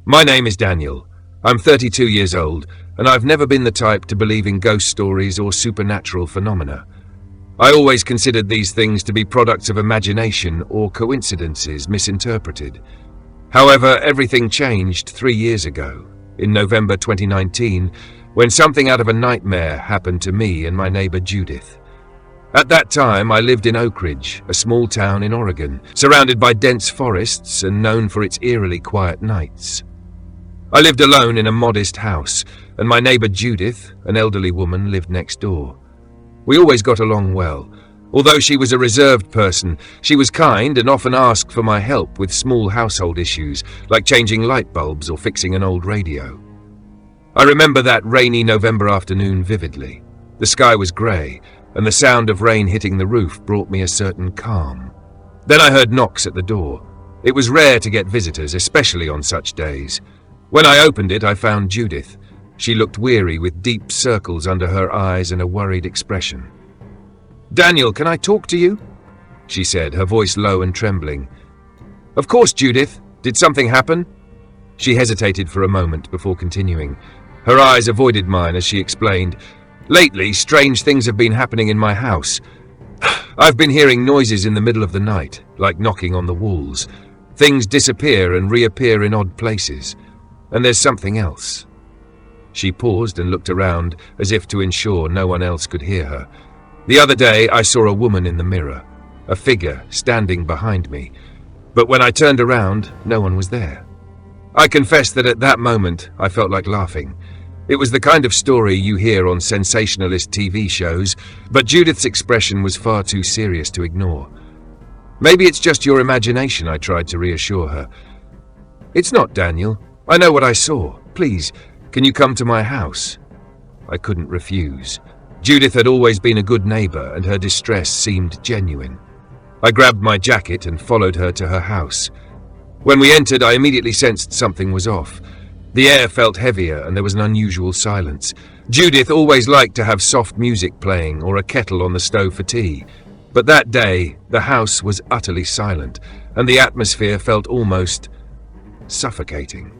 My name is Daniel. I'm 32 years old, and I've never been the type to believe in ghost stories or supernatural phenomena. I always considered these things to be products of imagination or coincidences misinterpreted. However, everything changed 3 years ago, in November 2019, when something out of a nightmare happened to me and my neighbor Judith. At that time, I lived in Oak Ridge, a small town in Oregon, surrounded by dense forests and known for its eerily quiet nights. I lived alone in a modest house, and my neighbor Judith, an elderly woman, lived next door. We always got along well. Although she was a reserved person, she was kind and often asked for my help with small household issues, like changing light bulbs or fixing an old radio. I remember that rainy November afternoon vividly. The sky was grey, and the sound of rain hitting the roof brought me a certain calm. Then I heard knocks at the door. It was rare to get visitors, especially on such days. When I opened it, I found Judith. She looked weary, with deep circles under her eyes and a worried expression. "Daniel, can I talk to you?" she said, her voice low and trembling. "Of course, Judith. Did something happen?" She hesitated for a moment before continuing. Her eyes avoided mine as she explained, "Lately, strange things have been happening in my house. I've been hearing noises in the middle of the night, like knocking on the walls. Things disappear and reappear in odd places. And there's something else." She paused and looked around as if to ensure no one else could hear her. "The other day, I saw a woman in the mirror, a figure standing behind me. But when I turned around, no one was there." I confess that at that moment, I felt like laughing. It was the kind of story you hear on sensationalist TV shows, but Judith's expression was far too serious to ignore. "Maybe it's just your imagination," I tried to reassure her. "It's not, Daniel. I know what I saw. Please, can you come to my house?" I couldn't refuse. Judith had always been a good neighbor, and her distress seemed genuine. I grabbed my jacket and followed her to her house. When we entered, I immediately sensed something was off. The air felt heavier, and there was an unusual silence. Judith always liked to have soft music playing or a kettle on the stove for tea. But that day, the house was utterly silent, and the atmosphere felt almost suffocating.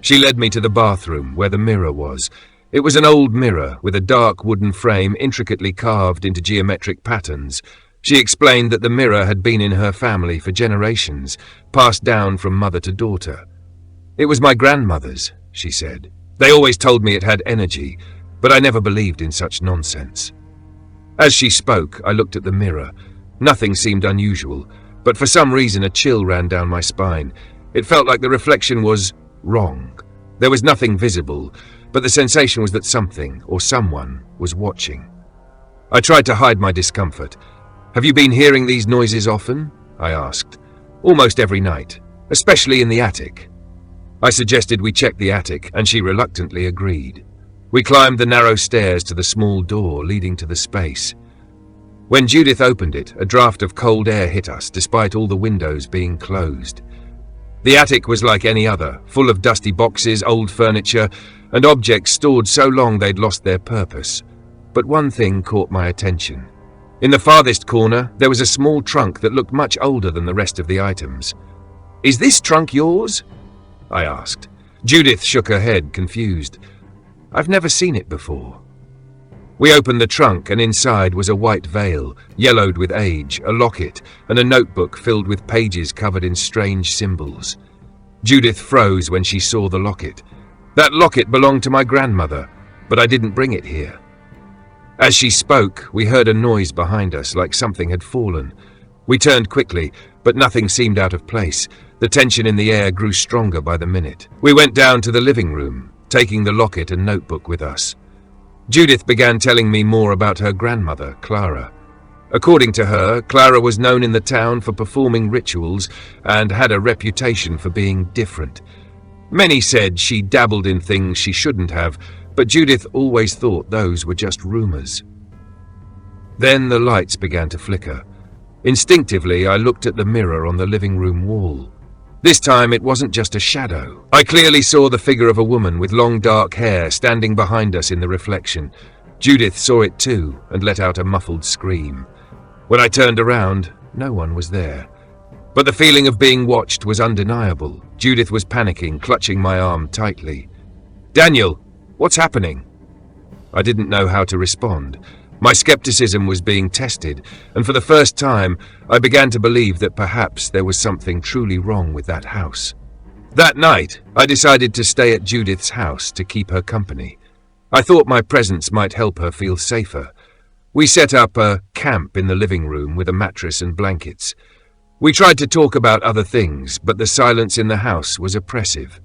She led me to the bathroom, where the mirror was. It was an old mirror with a dark wooden frame intricately carved into geometric patterns. She explained that the mirror had been in her family for generations, passed down from mother to daughter. "It was my grandmother's," she said. "They always told me it had energy, but I never believed in such nonsense." As she spoke, I looked at the mirror. Nothing seemed unusual, but for some reason a chill ran down my spine. It felt like the reflection was wrong. There was nothing visible, but the sensation was that something or someone was watching. I tried to hide my discomfort. "Have you been hearing these noises often?" I asked. "Almost every night, especially in the attic." I suggested we check the attic, and she reluctantly agreed. We climbed the narrow stairs to the small door leading to the space. When Judith opened it, a draft of cold air hit us, despite all the windows being closed. The attic was like any other, full of dusty boxes, old furniture, and objects stored so long they'd lost their purpose. But one thing caught my attention. In the farthest corner, there was a small trunk that looked much older than the rest of the items. "Is this trunk yours?" I asked. Judith shook her head, confused. "I've never seen it before." We opened the trunk, and inside was a white veil, yellowed with age, a locket, and a notebook filled with pages covered in strange symbols. Judith froze when she saw the locket. That locket belonged to my grandmother, but I didn't bring it here. As she spoke, we heard a noise behind us, like something had fallen. We turned quickly, but nothing seemed out of place. The tension in the air grew stronger by the minute. We went down to the living room, taking the locket and notebook with us. Judith began telling me more about her grandmother, Clara. According to her, Clara was known in the town for performing rituals and had a reputation for being different. Many said she dabbled in things she shouldn't have, but Judith always thought those were just rumors. Then the lights began to flicker. Instinctively, I looked at the mirror on the living room wall. This time it wasn't just a shadow. I clearly saw the figure of a woman with long dark hair standing behind us in the reflection. Judith saw it too and let out a muffled scream. When I turned around, no one was there. But the feeling of being watched was undeniable. Judith was panicking, clutching my arm tightly. "Daniel, what's happening?" I didn't know how to respond. My skepticism was being tested, and for the first time, I began to believe that perhaps there was something truly wrong with that house. That night, I decided to stay at Judith's house to keep her company. I thought my presence might help her feel safer. We set up a camp in the living room with a mattress and blankets. We tried to talk about other things, but the silence in the house was oppressive.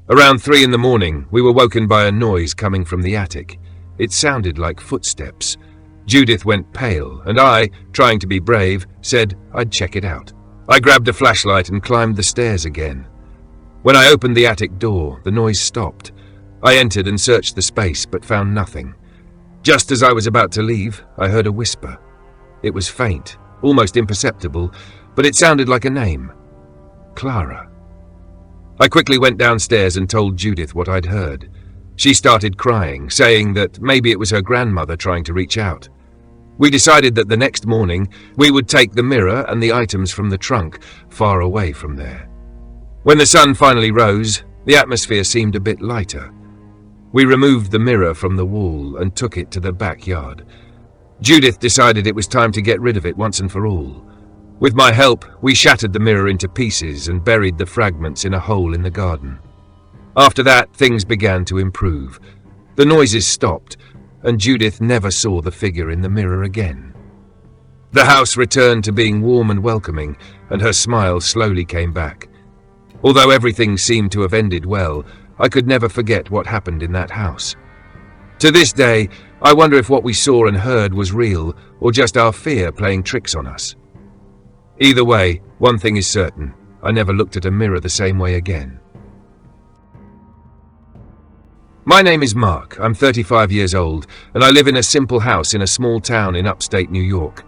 Around 3 in the morning, we were woken by a noise coming from the attic. It sounded like footsteps. Judith went pale, and I, trying to be brave, said I'd check it out. I grabbed a flashlight and climbed the stairs again. When I opened the attic door, the noise stopped. I entered and searched the space, but found nothing. Just as I was about to leave, I heard a whisper. It was faint, almost imperceptible, but it sounded like a name. Clara. I quickly went downstairs and told Judith what I'd heard. She started crying, saying that maybe it was her grandmother trying to reach out. We decided that the next morning we would take the mirror and the items from the trunk far away from there. When the sun finally rose, the atmosphere seemed a bit lighter. We removed the mirror from the wall and took it to the backyard. Judith decided it was time to get rid of it once and for all. With my help, we shattered the mirror into pieces and buried the fragments in a hole in the garden. After that, things began to improve. The noises stopped, and Judith never saw the figure in the mirror again. The house returned to being warm and welcoming, and her smile slowly came back. Although everything seemed to have ended well, I could never forget what happened in that house. To this day, I wonder if what we saw and heard was real, or just our fear playing tricks on us. Either way, one thing is certain, I never looked at a mirror the same way again. My name is Mark. I'm 35 years old, and I live in a simple house in a small town in upstate New York.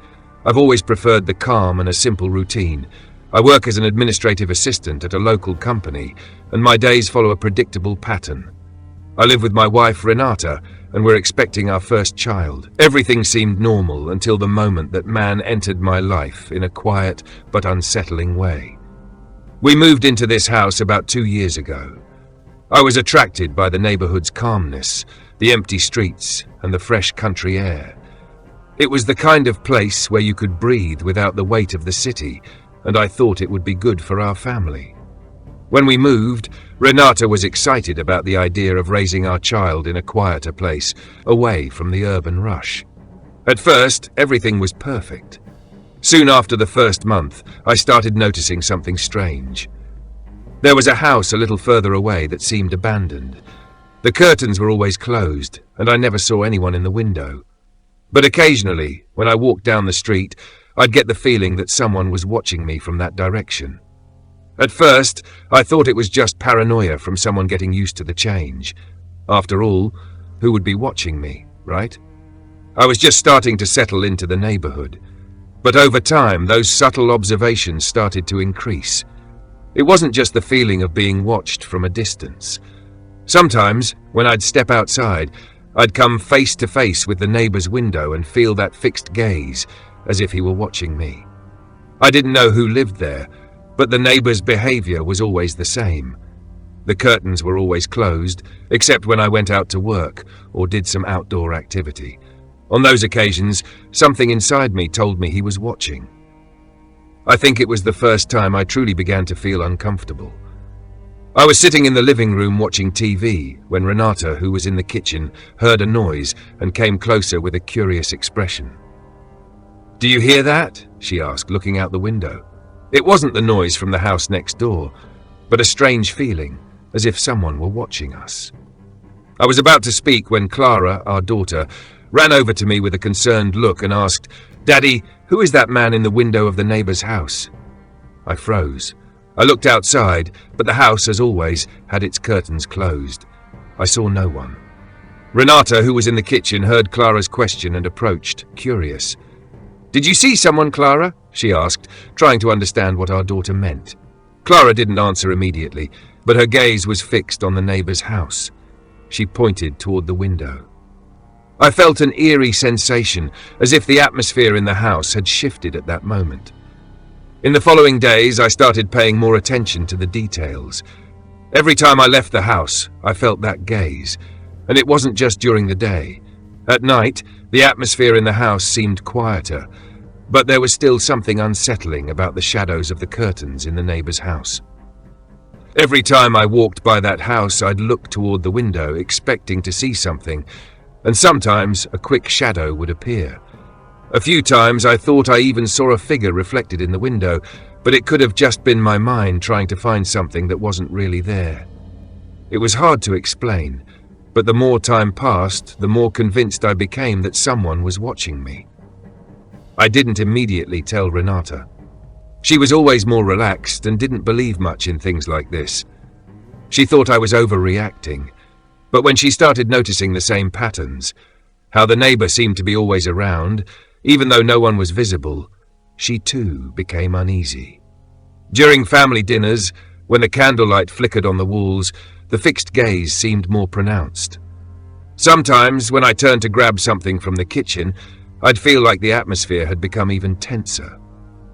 I've always preferred the calm and a simple routine. I work as an administrative assistant at a local company, and my days follow a predictable pattern. I live with my wife, Renata, and we're expecting our first child. Everything seemed normal until the moment that man entered my life in a quiet but unsettling way. We moved into this house about 2 years ago. I was attracted by the neighborhood's calmness, the empty streets, and the fresh country air. It was the kind of place where you could breathe without the weight of the city, and I thought it would be good for our family. When we moved, Renata was excited about the idea of raising our child in a quieter place, away from the urban rush. At first, everything was perfect. Soon after the first month, I started noticing something strange. There was a house a little further away that seemed abandoned. The curtains were always closed, and I never saw anyone in the window. But occasionally, when I walked down the street, I'd get the feeling that someone was watching me from that direction. At first, I thought it was just paranoia from someone getting used to the change. After all, who would be watching me, right? I was just starting to settle into the neighborhood. But over time, those subtle observations started to increase. It wasn't just the feeling of being watched from a distance. Sometimes, when I'd step outside, I'd come face to face with the neighbor's window and feel that fixed gaze, as if he were watching me. I didn't know who lived there, but the neighbor's behavior was always the same. The curtains were always closed, except when I went out to work or did some outdoor activity. On those occasions, something inside me told me he was watching. I think it was the first time I truly began to feel uncomfortable. I was sitting in the living room watching TV when Renata, who was in the kitchen, heard a noise and came closer with a curious expression. "Do you hear that?" she asked, looking out the window. It wasn't the noise from the house next door, but a strange feeling, as if someone were watching us. I was about to speak when Clara, our daughter, ran over to me with a concerned look and asked, "Daddy, who is that man in the window of the neighbor's house?" I froze. I looked outside, but the house, as always, had its curtains closed. I saw no one. Renata, who was in the kitchen, heard Clara's question and approached, curious. "Did you see someone, Clara?" she asked, trying to understand what our daughter meant. Clara didn't answer immediately, but her gaze was fixed on the neighbor's house. She pointed toward the window. I felt an eerie sensation, as if the atmosphere in the house had shifted at that moment. In the following days, I started paying more attention to the details. Every time I left the house, I felt that gaze, and it wasn't just during the day. At night, the atmosphere in the house seemed quieter, but there was still something unsettling about the shadows of the curtains in the neighbor's house. Every time I walked by that house, I'd look toward the window, expecting to see something, and sometimes a quick shadow would appear. A few times I thought I even saw a figure reflected in the window, but it could have just been my mind trying to find something that wasn't really there. It was hard to explain, but the more time passed, the more convinced I became that someone was watching me. I didn't immediately tell Renata. She was always more relaxed and didn't believe much in things like this. She thought I was overreacting, but when she started noticing the same patterns, how the neighbor seemed to be always around, even though no one was visible, she too became uneasy. During family dinners, when the candlelight flickered on the walls, the fixed gaze seemed more pronounced. Sometimes, when I turned to grab something from the kitchen, I'd feel like the atmosphere had become even tenser.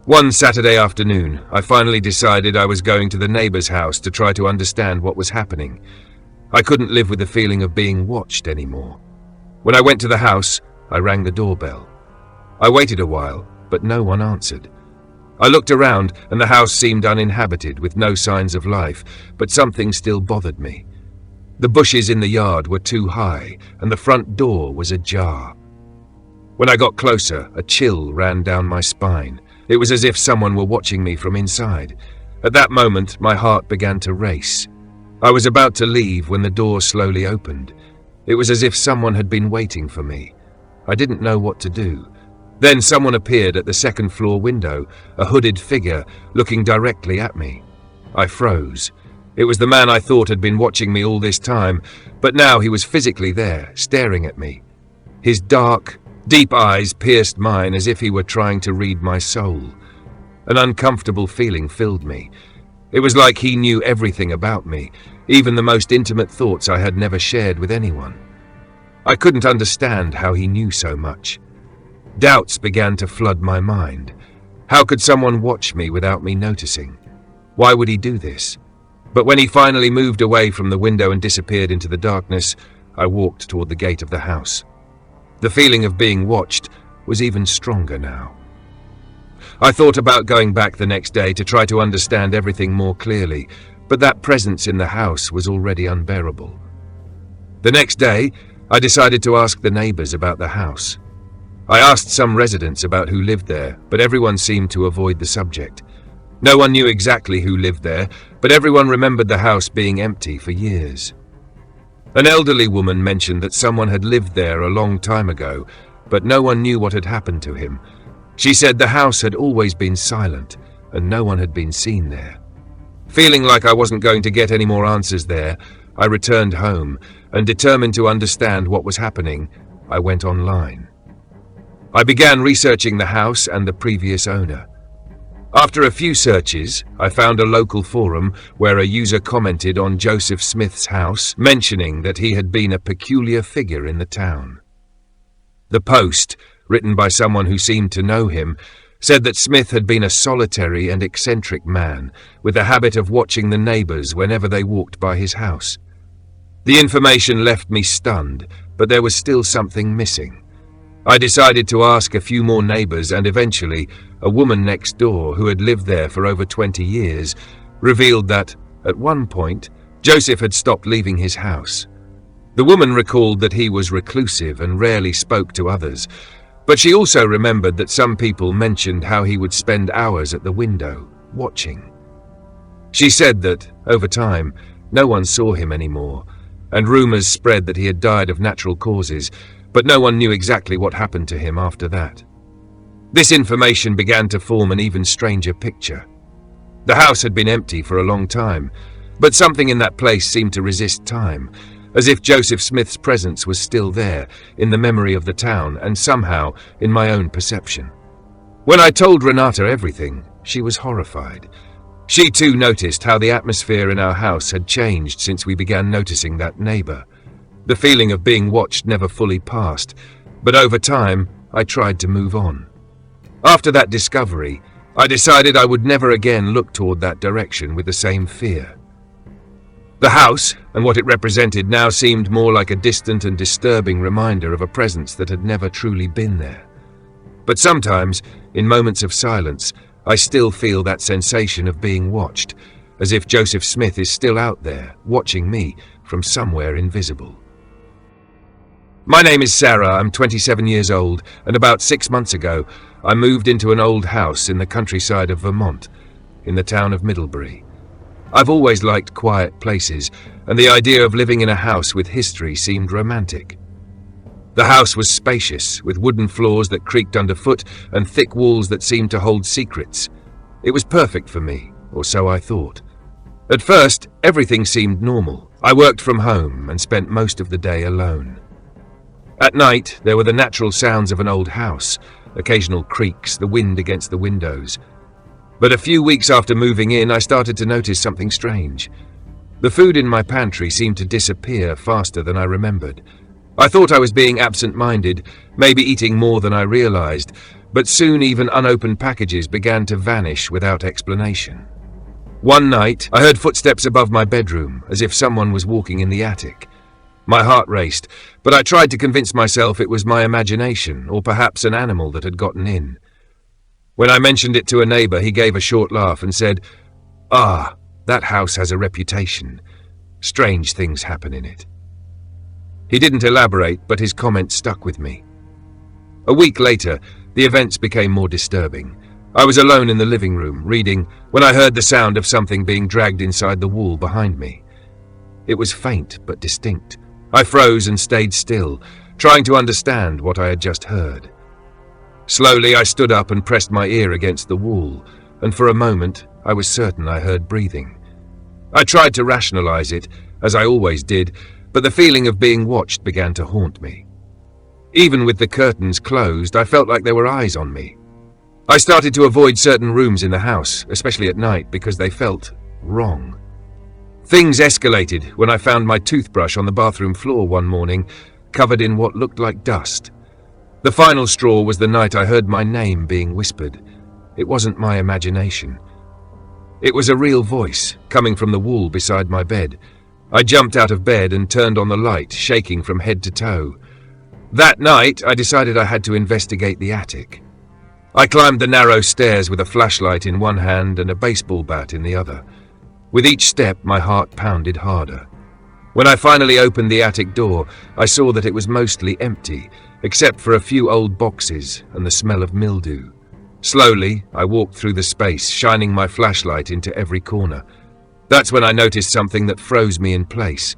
One Saturday afternoon, I finally decided I was going to the neighbor's house to try to understand what was happening. I couldn't live with the feeling of being watched anymore. When I went to the house, I rang the doorbell. I waited a while, but no one answered. I looked around, and the house seemed uninhabited with no signs of life, but something still bothered me. The bushes in the yard were too high, and the front door was ajar. When I got closer, a chill ran down my spine. It was as if someone were watching me from inside. At that moment, my heart began to race. I was about to leave when the door slowly opened. It was as if someone had been waiting for me. I didn't know what to do. Then someone appeared at the second-floor window, a hooded figure looking directly at me. I froze. It was the man I thought had been watching me all this time, but now he was physically there, staring at me. His dark, deep eyes pierced mine as if he were trying to read my soul. An uncomfortable feeling filled me. It was like he knew everything about me, even the most intimate thoughts I had never shared with anyone. I couldn't understand how he knew so much. Doubts began to flood my mind. How could someone watch me without me noticing? Why would he do this? But when he finally moved away from the window and disappeared into the darkness, I walked toward the gate of the house. The feeling of being watched was even stronger now. I thought about going back the next day to try to understand everything more clearly, but that presence in the house was already unbearable. The next day, I decided to ask the neighbors about the house. I asked some residents about who lived there, but everyone seemed to avoid the subject. No one knew exactly who lived there, but everyone remembered the house being empty for years. An elderly woman mentioned that someone had lived there a long time ago, but no one knew what had happened to him. She said the house had always been silent, and no one had been seen there. Feeling like I wasn't going to get any more answers there, I returned home, and determined to understand what was happening, I went online. I began researching the house and the previous owner. After a few searches, I found a local forum where a user commented on Joseph Smith's house, mentioning that he had been a peculiar figure in the town. The post, written by someone who seemed to know him, said that Smith had been a solitary and eccentric man, with a habit of watching the neighbors whenever they walked by his house. The information left me stunned, but there was still something missing. I decided to ask a few more neighbors, and eventually, a woman next door who had lived there for over 20 years revealed that, at one point, Joseph had stopped leaving his house. The woman recalled that he was reclusive and rarely spoke to others, but she also remembered that some people mentioned how he would spend hours at the window, watching. She said that, over time, no one saw him anymore, and rumors spread that he had died of natural causes, but no one knew exactly what happened to him after that. This information began to form an even stranger picture. The house had been empty for a long time, but something in that place seemed to resist time, as if Joseph Smith's presence was still there, in the memory of the town and somehow in my own perception. When I told Renata everything, she was horrified. She too noticed how the atmosphere in our house had changed since we began noticing that neighbor. The feeling of being watched never fully passed, but over time, I tried to move on. After that discovery, I decided I would never again look toward that direction with the same fear. The house, and what it represented, now seemed more like a distant and disturbing reminder of a presence that had never truly been there. But sometimes, in moments of silence, I still feel that sensation of being watched, as if Joseph Smith is still out there, watching me from somewhere invisible. My name is Sarah, I'm 27 years old, and about 6 months ago, I moved into an old house in the countryside of Vermont, in the town of Middlebury. I've always liked quiet places, and the idea of living in a house with history seemed romantic. The house was spacious, with wooden floors that creaked underfoot and thick walls that seemed to hold secrets. It was perfect for me, or so I thought. At first, everything seemed normal. I worked from home and spent most of the day alone. At night, there were the natural sounds of an old house, occasional creaks, the wind against the windows. But a few weeks after moving in, I started to notice something strange. The food in my pantry seemed to disappear faster than I remembered. I thought I was being absent-minded, maybe eating more than I realized, but soon even unopened packages began to vanish without explanation. One night, I heard footsteps above my bedroom, as if someone was walking in the attic. My heart raced, but I tried to convince myself it was my imagination, or perhaps an animal that had gotten in. When I mentioned it to a neighbor, he gave a short laugh and said, "Ah, that house has a reputation. Strange things happen in it." He didn't elaborate, but his comment stuck with me. A week later, the events became more disturbing. I was alone in the living room, reading, when I heard the sound of something being dragged inside the wall behind me. It was faint but distinct. I froze and stayed still, trying to understand what I had just heard. Slowly, I stood up and pressed my ear against the wall, and for a moment, I was certain I heard breathing. I tried to rationalize it, as I always did, but the feeling of being watched began to haunt me. Even with the curtains closed, I felt like there were eyes on me. I started to avoid certain rooms in the house, especially at night, because they felt wrong. Things escalated when I found my toothbrush on the bathroom floor one morning, covered in what looked like dust. The final straw was the night I heard my name being whispered. It wasn't my imagination. It was a real voice, coming from the wall beside my bed. I jumped out of bed and turned on the light, shaking from head to toe. That night, I decided I had to investigate the attic. I climbed the narrow stairs with a flashlight in one hand and a baseball bat in the other. With each step, my heart pounded harder. When I finally opened the attic door, I saw that it was mostly empty, except for a few old boxes and the smell of mildew. Slowly, I walked through the space, shining my flashlight into every corner. That's when I noticed something that froze me in place.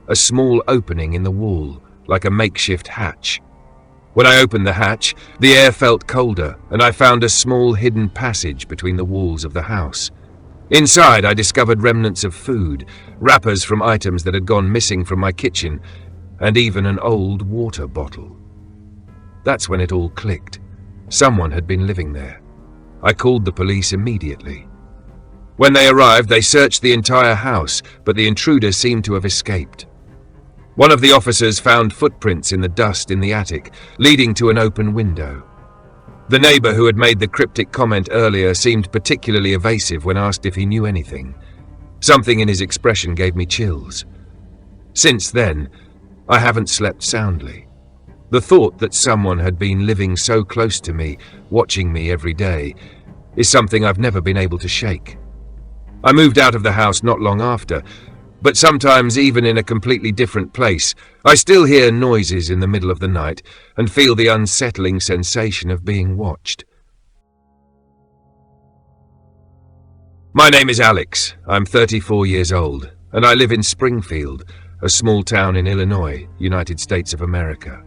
A small opening in the wall, like a makeshift hatch. When I opened the hatch, the air felt colder, and I found a small hidden passage between the walls of the house. Inside, I discovered remnants of food, wrappers from items that had gone missing from my kitchen, and even an old water bottle. That's when it all clicked. Someone had been living there. I called the police immediately. When they arrived, they searched the entire house, but the intruder seemed to have escaped. One of the officers found footprints in the dust in the attic, leading to an open window. The neighbor who had made the cryptic comment earlier seemed particularly evasive when asked if he knew anything. Something in his expression gave me chills. Since then, I haven't slept soundly. The thought that someone had been living so close to me, watching me every day, is something I've never been able to shake. I moved out of the house not long after, but sometimes even in a completely different place, I still hear noises in the middle of the night and feel the unsettling sensation of being watched. My name is Alex. I'm 34 years old, and I live in Springfield, a small town in Illinois, United States of America.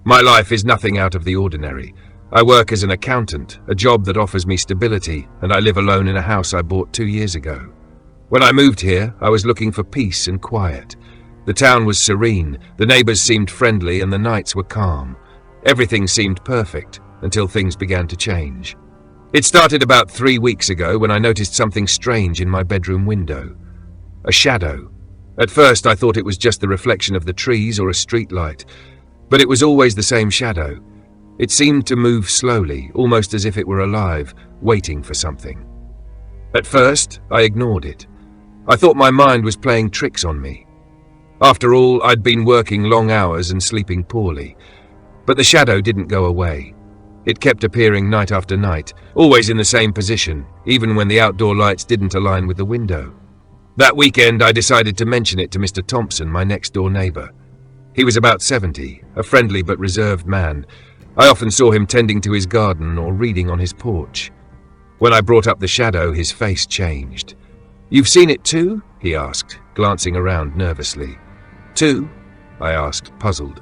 My life is nothing out of the ordinary. I work as an accountant, a job that offers me stability, and I live alone in a house I bought 2 years ago. When I moved here, I was looking for peace and quiet. The town was serene, the neighbors seemed friendly, and the nights were calm. Everything seemed perfect, until things began to change. It started about 3 weeks ago when I noticed something strange in my bedroom window. A shadow. At first I thought it was just the reflection of the trees or a street light, but it was always the same shadow. It seemed to move slowly, almost as if it were alive, waiting for something. At first, I ignored it. I thought my mind was playing tricks on me. After all, I'd been working long hours and sleeping poorly. But the shadow didn't go away. It kept appearing night after night, always in the same position, even when the outdoor lights didn't align with the window. That weekend, I decided to mention it to Mr. Thompson, my next-door neighbor. He was about 70, a friendly but reserved man. I often saw him tending to his garden or reading on his porch. When I brought up the shadow, his face changed. "You've seen it too?" he asked, glancing around nervously. "Too?" I asked, puzzled.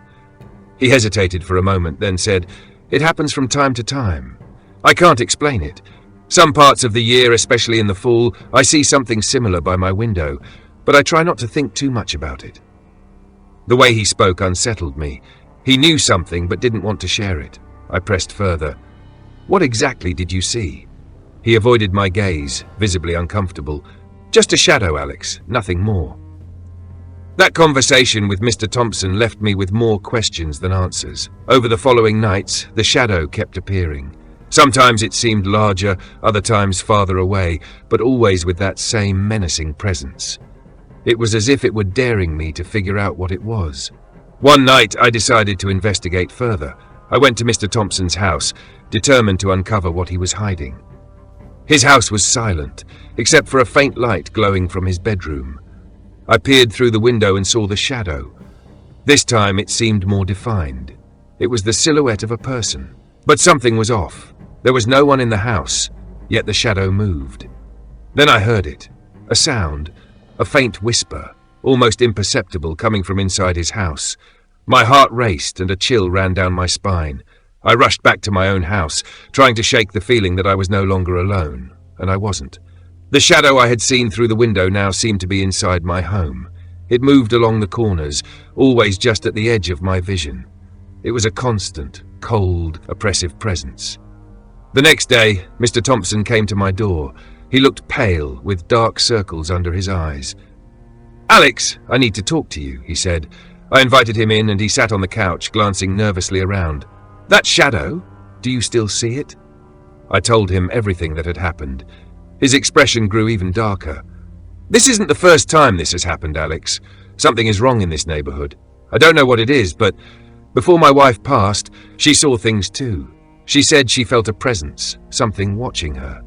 He hesitated for a moment, then said, "It happens from time to time. I can't explain it. Some parts of the year, especially in the fall, I see something similar by my window, but I try not to think too much about it." The way he spoke unsettled me. He knew something but didn't want to share it. I pressed further. "What exactly did you see?" He avoided my gaze, visibly uncomfortable. "Just a shadow, Alex, nothing more." That conversation with Mr. Thompson left me with more questions than answers. Over the following nights, the shadow kept appearing. Sometimes it seemed larger, other times farther away, but always with that same menacing presence. It was as if it were daring me to figure out what it was. One night, I decided to investigate further. I went to Mr. Thompson's house, determined to uncover what he was hiding. His house was silent, except for a faint light glowing from his bedroom. I peered through the window and saw the shadow. This time it seemed more defined. It was the silhouette of a person. But something was off. There was no one in the house, yet the shadow moved. Then I heard it. A sound, a faint whisper, almost imperceptible, coming from inside his house. My heart raced and a chill ran down my spine. I rushed back to my own house, trying to shake the feeling that I was no longer alone, and I wasn't. The shadow I had seen through the window now seemed to be inside my home. It moved along the corners, always just at the edge of my vision. It was a constant, cold, oppressive presence. The next day, Mr. Thompson came to my door. He looked pale, with dark circles under his eyes. "Alex, I need to talk to you," he said. I invited him in and he sat on the couch, glancing nervously around. "That shadow, do you still see it?" I told him everything that had happened. His expression grew even darker. "This isn't the first time this has happened, Alex. Something is wrong in this neighborhood. I don't know what it is, but before my wife passed, she saw things too. She said she felt a presence, something watching her."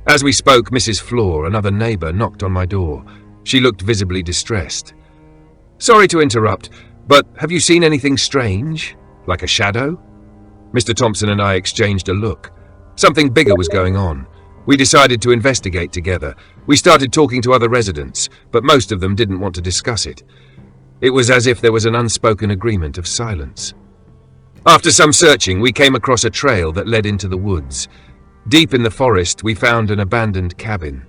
As we spoke, Mrs. Flor, another neighbor, knocked on my door. She looked visibly distressed. "Sorry to interrupt, but have you seen anything strange? Like a shadow?" Mr. Thompson and I exchanged a look. Something bigger was going on. We decided to investigate together. We started talking to other residents, but most of them didn't want to discuss it. It was as if there was an unspoken agreement of silence. After some searching, we came across a trail that led into the woods. Deep in the forest, we found an abandoned cabin.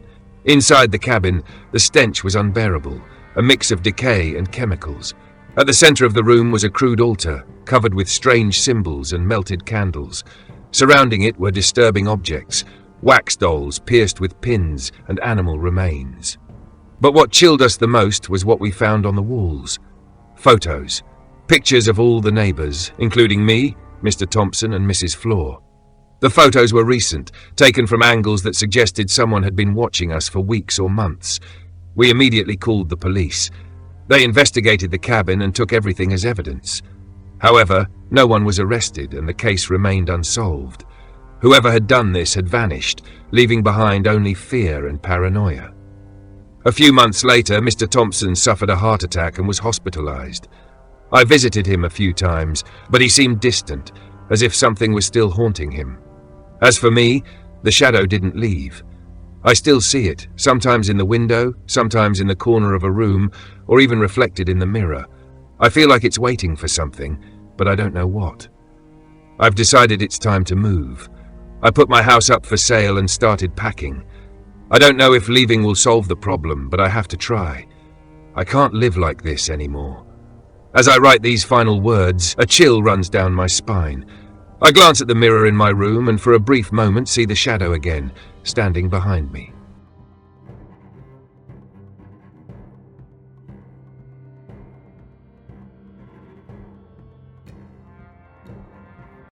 Inside the cabin, the stench was unbearable, a mix of decay and chemicals. At the center of the room was a crude altar, covered with strange symbols and melted candles. Surrounding it were disturbing objects, wax dolls pierced with pins and animal remains. But what chilled us the most was what we found on the walls. Photos. Pictures of all the neighbors, including me, Mr. Thompson and Mrs. Flor. The photos were recent, taken from angles that suggested someone had been watching us for weeks or months. We immediately called the police. They investigated the cabin and took everything as evidence. However, no one was arrested and the case remained unsolved. Whoever had done this had vanished, leaving behind only fear and paranoia. A few months later, Mr. Thompson suffered a heart attack and was hospitalized. I visited him a few times, but he seemed distant, as if something was still haunting him. As for me, the shadow didn't leave. I still see it, sometimes in the window, sometimes in the corner of a room, or even reflected in the mirror. I feel like it's waiting for something, but I don't know what. I've decided it's time to move. I put my house up for sale and started packing. I don't know if leaving will solve the problem, but I have to try. I can't live like this anymore. As I write these final words, a chill runs down my spine. I glance at the mirror in my room and for a brief moment see the shadow again, standing behind me.